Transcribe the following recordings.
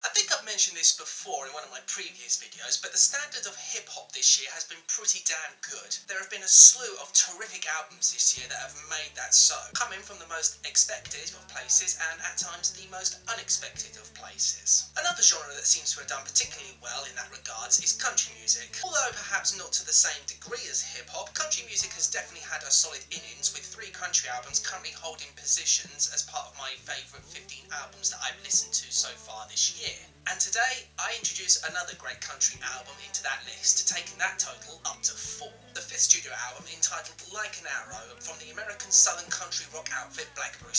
I think I've mentioned this before in one of my previous videos, but the standard of hip-hop this year has been pretty damn good. There have been a slew of terrific albums this year that have made that so, coming from the most expected of places and at times the most unexpected of places. Another genre that seems to have done particularly well in that regards is country music. Although perhaps not to the same degree as hip-hop, country music has definitely had a solid innings, with 3 country albums currently holding positions as part of my favourite 15 albums that I've listened to so far this year. And today, I introduce another great country album into that list, taking that total up to 4. The 5th studio album, entitled Like an Arrow, from the American southern country rock outfit BlackBerry,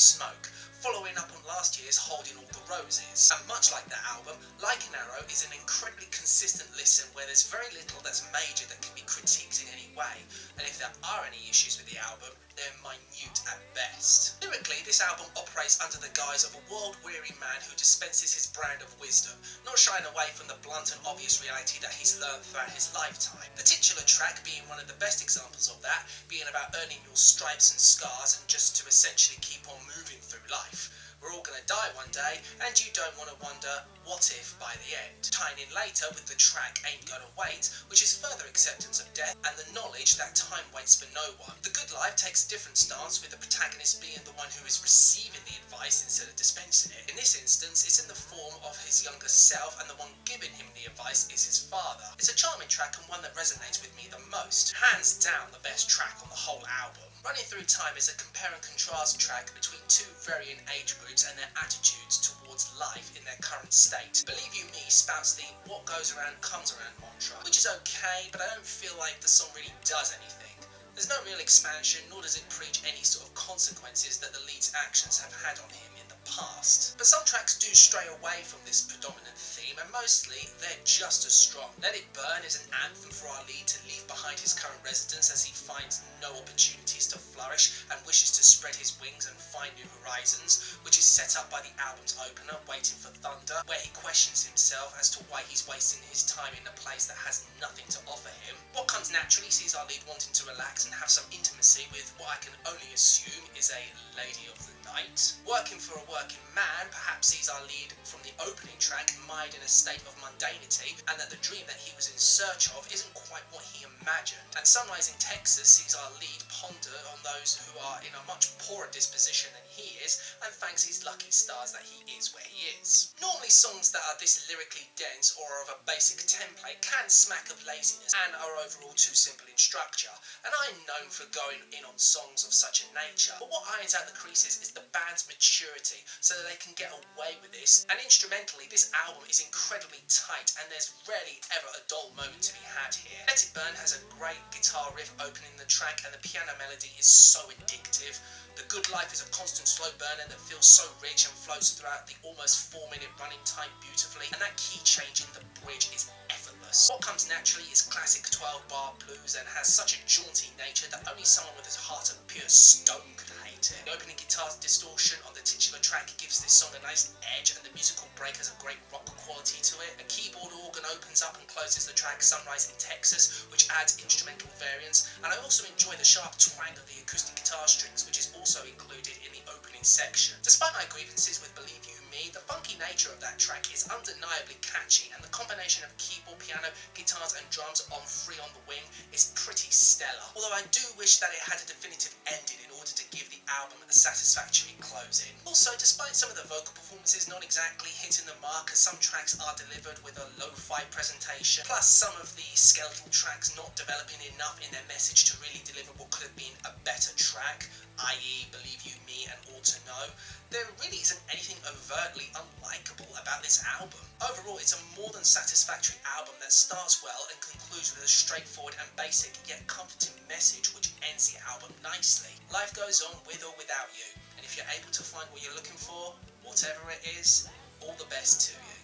following up on last year's Holding All the Roses. And much like that album, Like an Arrow is an incredibly consistent listen where there's very little that's major that can be critiqued in any way, and if there are any issues with the album, they're minute at best. Lyrically, this album operates under the guise of a world-weary man who dispenses his brand of wisdom, not shying away from the blunt and obvious reality that he's learned throughout his lifetime. The titular track being one of the best examples of that, being about earning your stripes and scars and just to essentially keep on moving through life. We're all gonna die one day, and you don't want to wonder, what if by the end? Tying in later with the track Ain't Gonna Wait, which is further acceptance of death and the knowledge that time waits for no one. The Good Life takes a different stance, with the protagonist being the one who is receiving the advice instead of dispensing it. In this instance, it's in the form of his younger self, and the one giving him the advice is his father. It's a charming track and one that resonates with me the most. Hands down the best track on the whole album. Running Through Time is a compare and contrast track between 2 varying age groups and their attitudes towards life in their current state. Believe You Me spouts the what goes around comes around mantra, which is okay, but I don't feel like the song really does anything. There's no real expansion, nor does it preach any sort of consequences that the lead's actions have had on him in the past. But some tracks do stray away from this predominant theme, and mostly they're just as strong. Let It Burn is an anthem for our lead to leave behind his current residence as he finds no opportunities to flourish and wishes to spread his wings and find new horizons, which is set up by the album's opener, Waiting for Thunder, where he questions himself as to why he's wasting his time in a place that has nothing to offer him. What Comes Naturally sees our lead wanting to relax and have some intimacy with what I can only assume is a lady of the night. Working for a Working Man perhaps sees our lead from the opening track mired in a state of mundanity, and that the dream that he was in search of isn't quite what he imagined. And Sunrise in Texas sees our lead ponder on those who are in a much poorer disposition than he is, and thanks his lucky stars that he is where he is. Normally songs that are this lyrically dense or of a basic template can smack of laziness and are overall too simple in structure, and I'm known for going in on songs of such a nature, but what irons out the creases is the band's maturity, so that they can get away with this. And instrumentally, this album is incredibly tight, and there's rarely ever a dull moment to be had here. Let It Burn has a great guitar riff opening the track, and the piano melody is so addictive. The Good Life is a constant slow burner that feels so rich and flows throughout the almost 4-minute running time beautifully, and that key change in the bridge is effortless. What Comes Naturally is classic 12-bar blues and has such a jaunty nature that only someone with a heart of pure stone could hate it. The opening guitar distortion on the titular track gives this song a nice edge, and the musical break has a great rock quality to it. A keyboard organ opens up and closes the track Sunrise in Texas, which adds instrumental variants, and I also enjoy the sharp twang of the acoustic guitar strings, which is also included in the opening section. Despite my grievances with Believe You Me, the funky nature of that track is undeniably catchy, and the combination of keyboard, piano, guitars and drums on Free on the Wing is pretty stellar. Although I do wish that it had a definitive ending in order to give the album a satisfactory closing. Also, despite some of the vocal performances not exactly hitting the mark, as some tracks are delivered with a lo-fi presentation, plus some of the skeletal tracks not developing enough in their message to really deliver what could have been a better track, i.e. Believe You Me and All to Know, there really isn't anything overtly unlikable about this album. Overall, it's a more than satisfactory album that starts well and concludes with a straightforward and basic yet comforting message which ends the album nicely. Life goes on with or without you, and if you're able to find what you're looking for, whatever it is, all the best to you.